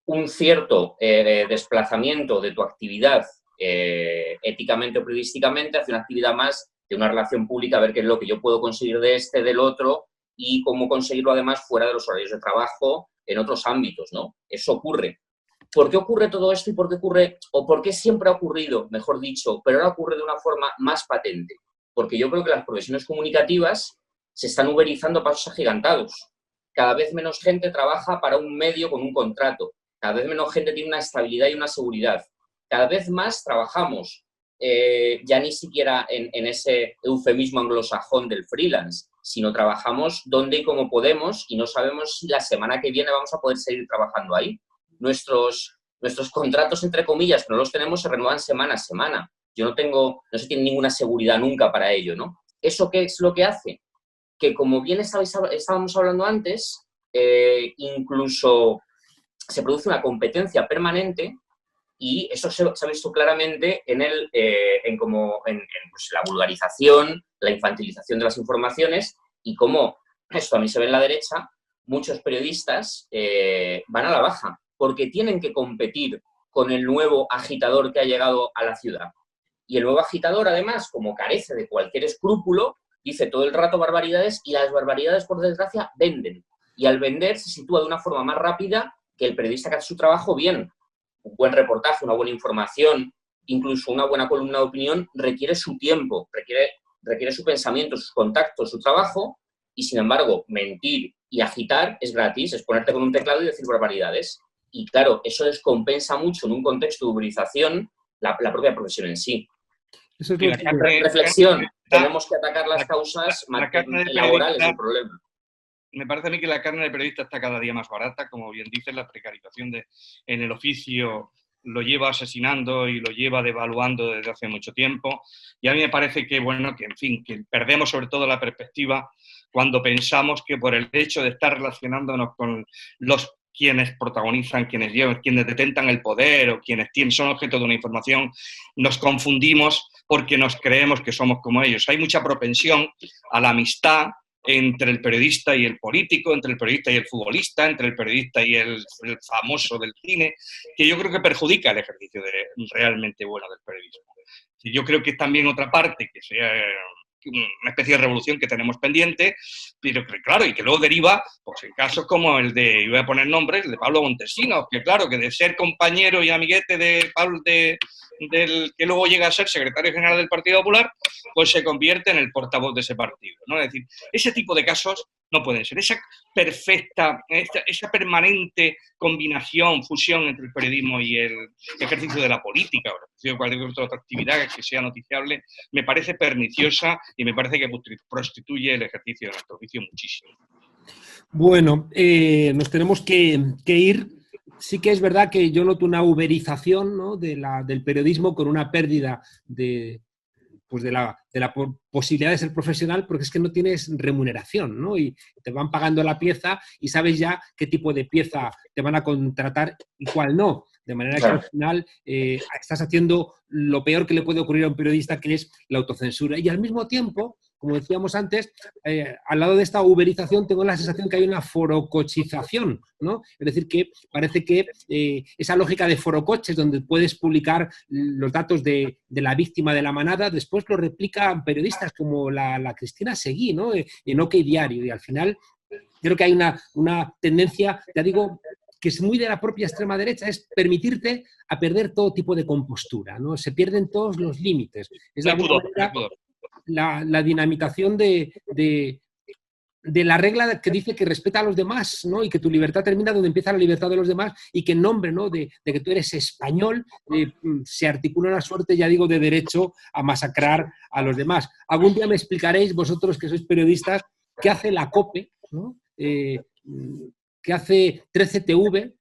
un cierto desplazamiento de tu actividad éticamente o periodísticamente hacia una actividad más de una relación pública, a ver qué es lo que yo puedo conseguir de este, del otro, y cómo conseguirlo además fuera de los horarios de trabajo en otros ámbitos, ¿no? Eso ocurre. ¿Por qué ocurre todo esto y por qué ocurre, o por qué siempre ha ocurrido, mejor dicho, pero ahora ocurre de una forma más patente? Porque yo creo que las profesiones comunicativas se están uberizando a pasos agigantados. Cada vez menos gente trabaja para un medio con un contrato. Cada vez menos gente tiene una estabilidad y una seguridad. Cada vez más trabajamos, ya ni siquiera en ese eufemismo anglosajón del freelance, sino trabajamos donde y cómo podemos y no sabemos si la semana que viene vamos a poder seguir trabajando ahí. Nuestros contratos, entre comillas, que no los tenemos, se renuevan semana a semana. No se tiene ninguna seguridad nunca para ello, ¿no? ¿Eso qué es lo que hace? Que, como bien estábamos hablando antes, incluso se produce una competencia permanente y eso se ha visto claramente en pues, la vulgarización, la infantilización de las informaciones y cómo, esto a mí se ve en la derecha, muchos periodistas van a la baja porque tienen que competir con el nuevo agitador que ha llegado a la ciudad. Y el nuevo agitador, además, como carece de cualquier escrúpulo, dice todo el rato barbaridades y las barbaridades, por desgracia, venden. Y al vender se sitúa de una forma más rápida que el periodista que hace su trabajo bien. Un buen reportaje, una buena información, incluso una buena columna de opinión, requiere su tiempo, requiere su pensamiento, sus contactos, su trabajo, y sin embargo, mentir y agitar es gratis, es ponerte con un teclado y decir barbaridades. Y claro, eso descompensa mucho en un contexto de uberización la propia profesión en sí. Eso es reflexión, tenemos que atacar las causas laborales del problema. Me parece a mí que la carne del periodista está cada día más barata, como bien dices, la precarización en el oficio lo lleva asesinando y lo lleva devaluando desde hace mucho tiempo, y a mí me parece que, bueno, que en fin, que perdemos sobre todo la perspectiva cuando pensamos que por el hecho de estar relacionándonos con quienes protagonizan, quienes llevan, quienes detentan el poder o quienes son objeto de una información, nos confundimos porque nos creemos que somos como ellos. Hay mucha propensión a la amistad entre el periodista y el político, entre el periodista y el futbolista, entre el periodista y el famoso del cine, que yo creo que perjudica el ejercicio realmente bueno del periodismo. Yo creo que es también otra parte, que sea una especie de revolución que tenemos pendiente, pero que, claro, y que luego deriva pues, en casos como el de, y voy a poner nombres, el de Pablo Montesinos, que claro, que de ser compañero y amiguete de Pablo, del que luego llega a ser secretario general del Partido Popular, pues se convierte en el portavoz de ese partido, ¿no? Es decir, ese tipo de casos no pueden ser. Esa perfecta, esa permanente combinación, fusión entre el periodismo y el ejercicio de la política, o cualquier otra actividad que sea noticiable, me parece perniciosa y me parece que prostituye el ejercicio de nuestro oficio muchísimo. Bueno, nos tenemos que ir. Sí que es verdad que yo noto una uberización, ¿no?, del periodismo con una pérdida de la posibilidad de ser profesional, porque es que no tienes remuneración, ¿no? Y te van pagando la pieza y sabes ya qué tipo de pieza te van a contratar y cuál no. De manera que al final estás haciendo lo peor que le puede ocurrir a un periodista, que es la autocensura. Y al mismo tiempo, como decíamos antes, al lado de esta uberización tengo la sensación que hay una forocochización, ¿no? Es decir, que parece que esa lógica de forocoches, donde puedes publicar los datos de la víctima de la manada, después lo replican periodistas como la Cristina Seguí, ¿no?, en OK Diario. Y al final creo que hay una tendencia, ya digo, que es muy de la propia extrema derecha, es permitirte a perder todo tipo de compostura, ¿no? Se pierden todos los límites. Es de alguna manera la dinamitación de la regla que dice que respeta a los demás, ¿no?, y que tu libertad termina donde empieza la libertad de los demás, y que en nombre, ¿no?, de que tú eres español se articula una suerte, ya digo, de derecho a masacrar a los demás. Algún día me explicaréis, vosotros que sois periodistas, qué hace la COPE, ¿no?, que hace 13TV,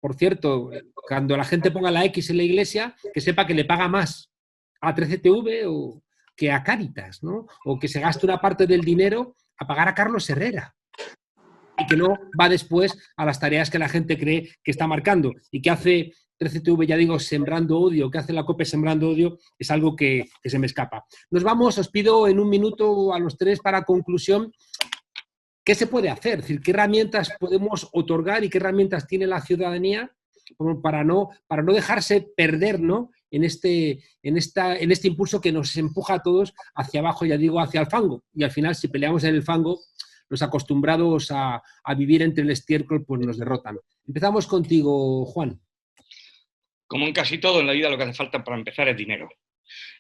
por cierto, cuando la gente ponga la X en la iglesia, que sepa que le paga más a 13TV o que a Cáritas, ¿no?, o que se gaste una parte del dinero a pagar a Carlos Herrera. y que no va después a las tareas que la gente cree que está marcando. Y que hace 13TV, ya digo, sembrando odio, que hace la COPE sembrando odio, es algo que se me escapa. Nos vamos, os pido en un minuto a los tres para conclusión. ¿Qué se puede hacer? Es decir, ¿qué herramientas podemos otorgar y qué herramientas tiene la ciudadanía para no dejarse perder, ¿no?, en este impulso que nos empuja a todos hacia abajo, ya digo, hacia el fango? Y al final, si peleamos en el fango, los acostumbrados a vivir entre el estiércol, pues nos derrotan. Empezamos contigo, Juan. Como en casi todo en la vida, lo que hace falta para empezar es dinero.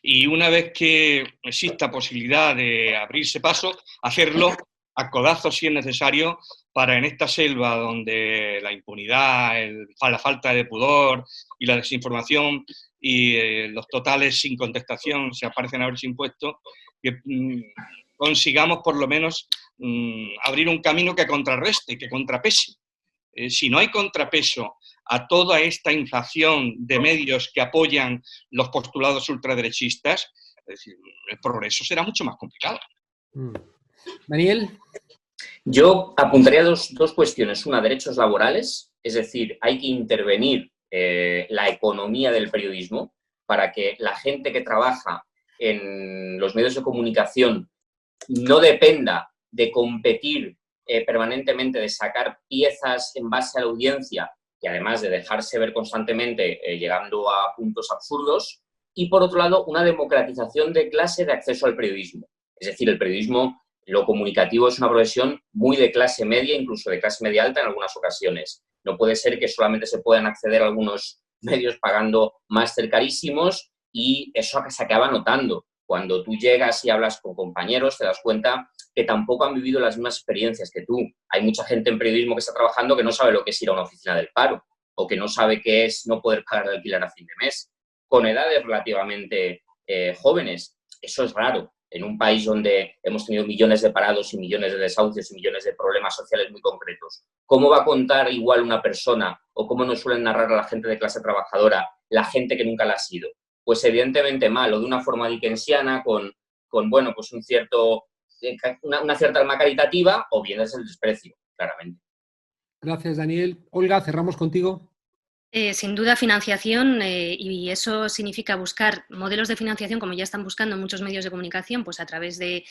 Y una vez que exista posibilidad de abrirse paso, hacerlo a codazos si es necesario, para en esta selva donde la impunidad, la falta de pudor y la desinformación y los totales sin contestación se aparecen a haberse impuesto, que consigamos por lo menos abrir un camino que contrarreste, que contrapese. Si no hay contrapeso a toda esta inflación de medios que apoyan los postulados ultraderechistas, es decir, el progreso será mucho más complicado. Daniel. Yo apuntaría dos cuestiones. Una, derechos laborales, es decir, hay que intervenir la economía del periodismo para que la gente que trabaja en los medios de comunicación no dependa de competir permanentemente, de sacar piezas en base a la audiencia y además de dejarse ver constantemente llegando a puntos absurdos. Y por otro lado, una democratización de clase de acceso al periodismo. Es decir, el periodismo, lo comunicativo, es una profesión muy de clase media, incluso de clase media alta en algunas ocasiones. No puede ser que solamente se puedan acceder a algunos medios pagando máster carísimos, y eso se acaba notando. Cuando tú llegas y hablas con compañeros, te das cuenta que tampoco han vivido las mismas experiencias que tú. Hay mucha gente en periodismo que está trabajando que no sabe lo que es ir a una oficina del paro, o que no sabe qué es no poder pagar el alquiler a fin de mes, con edades relativamente jóvenes. Eso es raro. En un país donde hemos tenido millones de parados y millones de desahucios y millones de problemas sociales muy concretos, ¿cómo va a contar igual una persona, o cómo nos suelen narrar a la gente de clase trabajadora, la gente que nunca la ha sido? Pues evidentemente mal, o de una forma dickensiana, con bueno, pues una cierta alma caritativa, o bien es el desprecio, claramente. Gracias, Daniel. Olga, cerramos contigo. Sin duda financiación, y eso significa buscar modelos de financiación, como ya están buscando muchos medios de comunicación, pues a través de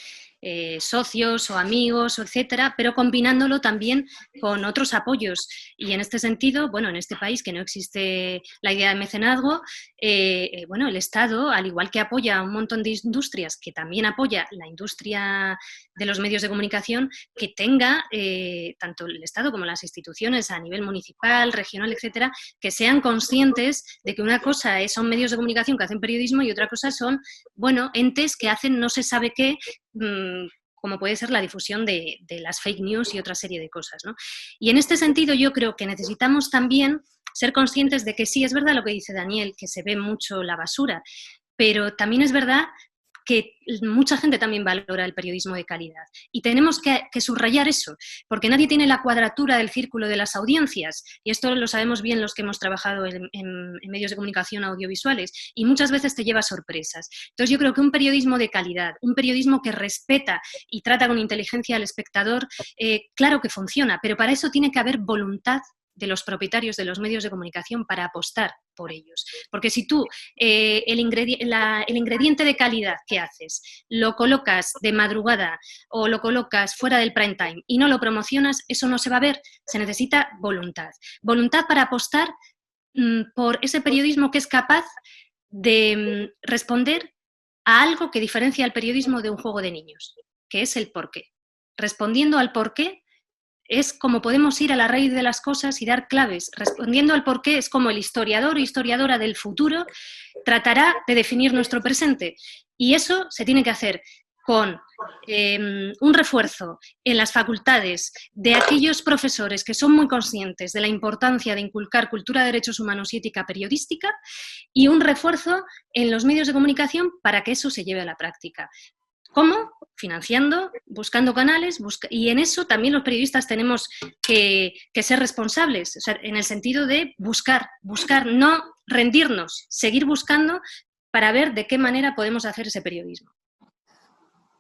socios o amigos, etcétera, pero combinándolo también con otros apoyos. Y en este sentido, bueno, en este país que no existe la idea de mecenazgo, bueno, el Estado, al igual que apoya a un montón de industrias, que también apoya la industria de los medios de comunicación, que tenga tanto el Estado como las instituciones a nivel municipal, regional, etcétera, que sean conscientes de que una cosa son medios de comunicación que hacen periodismo y otra cosa son, bueno, entes que hacen no se sabe qué, como puede ser la difusión de las fake news y otra serie de cosas, ¿no? Y en este sentido yo creo que necesitamos también ser conscientes de que sí, es verdad lo que dice Daniel, que se ve mucho la basura, pero también es verdad que mucha gente también valora el periodismo de calidad. Y tenemos que subrayar eso, porque nadie tiene la cuadratura del círculo de las audiencias, y esto lo sabemos bien los que hemos trabajado en medios de comunicación audiovisuales, y muchas veces te lleva sorpresas. Entonces yo creo que un periodismo de calidad, un periodismo que respeta y trata con inteligencia al espectador, claro que funciona, pero para eso tiene que haber voluntad de los propietarios de los medios de comunicación para apostar por ellos. Porque si tú el ingrediente de calidad que haces lo colocas de madrugada o lo colocas fuera del prime time y no lo promocionas, eso no se va a ver. Se necesita voluntad. Voluntad para apostar por ese periodismo que es capaz de responder a algo que diferencia al periodismo de un juego de niños, que es el porqué. Respondiendo al porqué es como podemos ir a la raíz de las cosas y dar claves. Respondiendo al porqué es como el historiador o historiadora del futuro tratará de definir nuestro presente. Y eso se tiene que hacer con un refuerzo en las facultades de aquellos profesores que son muy conscientes de la importancia de inculcar cultura de derechos humanos y ética periodística, y un refuerzo en los medios de comunicación para que eso se lleve a la práctica. ¿Cómo? Financiando, buscando canales, y en eso también los periodistas tenemos que ser responsables, o sea, en el sentido de buscar, no rendirnos, seguir buscando para ver de qué manera podemos hacer ese periodismo.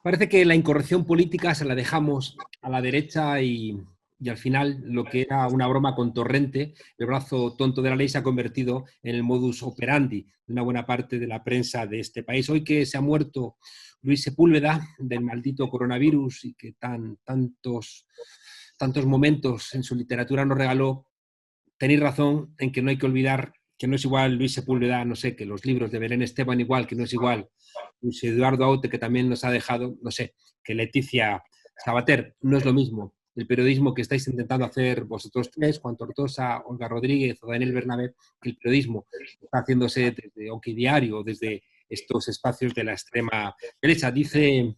Parece que la incorrección política se la dejamos a la derecha y y al final lo que era una broma con Torrente, el brazo tonto de la ley, se ha convertido en el modus operandi de una buena parte de la prensa de este país. Hoy que se ha muerto Luis Sepúlveda del maldito coronavirus y que tantos momentos en su literatura nos regaló, tenéis razón en que no hay que olvidar que no es igual Luis Sepúlveda, no sé, que los libros de Belén Esteban igual, que no es igual Luis Eduardo Aute, que también nos ha dejado, no sé, que Leticia Sabater, no es lo mismo. El periodismo que estáis intentando hacer vosotros tres, Juan Tortosa, Olga Rodríguez o Daniel Bernabé, que el periodismo está haciéndose desde Oquidiario, desde estos espacios de la extrema derecha. Dice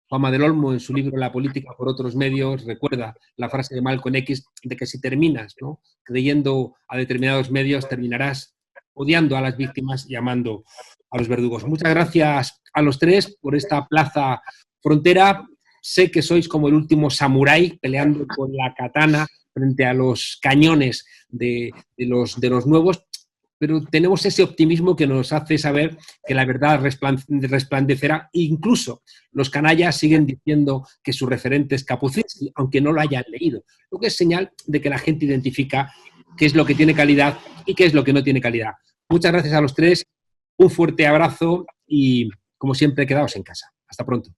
Juanma del Olmo en su libro La política por otros medios, recuerda la frase de Malcolm X de que si terminas, ¿no?, creyendo a determinados medios, terminarás odiando a las víctimas y amando a los verdugos. Muchas gracias a los tres por esta plaza frontera. Sé que sois como el último samurái peleando con la katana frente a los cañones de los nuevos, pero tenemos ese optimismo que nos hace saber que la verdad resplandecerá. Incluso los canallas siguen diciendo que su referente es Kapuscinski, aunque no lo hayan leído, lo que es señal de que la gente identifica qué es lo que tiene calidad y qué es lo que no tiene calidad. Muchas gracias a los tres, un fuerte abrazo y, como siempre, quedaos en casa. Hasta pronto.